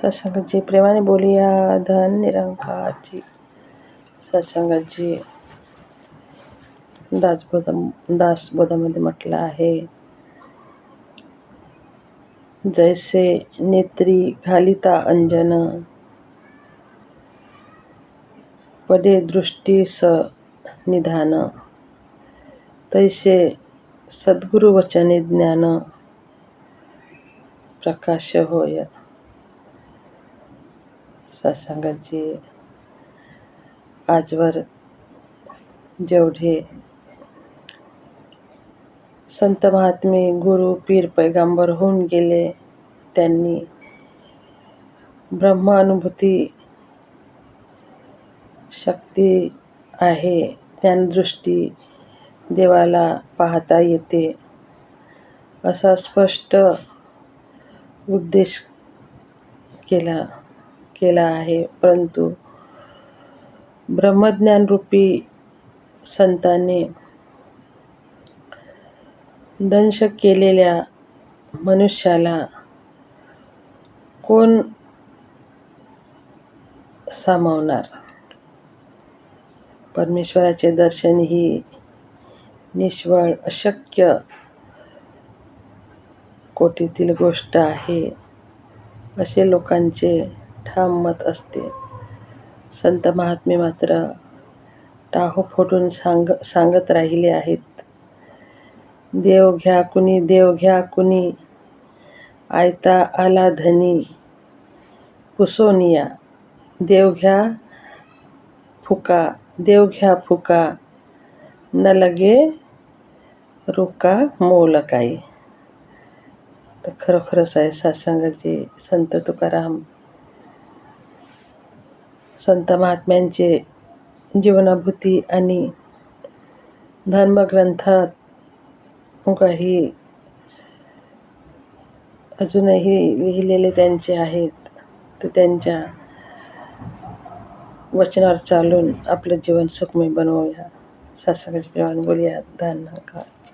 सत्संगाची प्रेमाने बोलूया. धन निरंकारची सत्संगाची दासबोधामध्ये म्हटलं आहे, जैसे नेत्री घालिता अंजन, पडे दृष्टी स निधान, तैसे सद्गुरु वचने ज्ञान प्रकाश होय. सत्संगाची आजवर जेवढे संत महात्मे गुरु पीर पैगंबर होऊन गेले, त्यांनी ब्रह्मानुभूती शक्ती आहे, ज्ञानदृष्टी देवाला पाहता येते असा स्पष्ट उद्देश केला आहे. परंतु ब्रह्मज्ञानरूपी संतांनी दंश केलेल्या मनुष्याला कोण सामावणार? परमेश्वराचे दर्शन ही निव्वळ अशक्य कोटीतील गोष्ट आहे, असे लोकांचे ठाम मत असते. संत महात्मे मात्र टाहो फोडून सांगत राहिले आहेत, देव घ्या कुणी, देव घ्या कुणी, आयता आला धनी पुसोनिया, देव घ्या फुका, देव घ्या फुका, न लगे रुका मोल काही. तर खरोखरच आहे. सत्संगाचे संत तुकाराम, संत महात्म्यांचे जीवनाभूती आणि धर्मग्रंथात काही अजूनही लिहिलेले त्यांचे आहेत. तर त्यांच्या वचनावर चालून आपलं जीवन सुखमय बनवूया. सत्संगाची प्रेमाने बोलूया. धन्यवाद.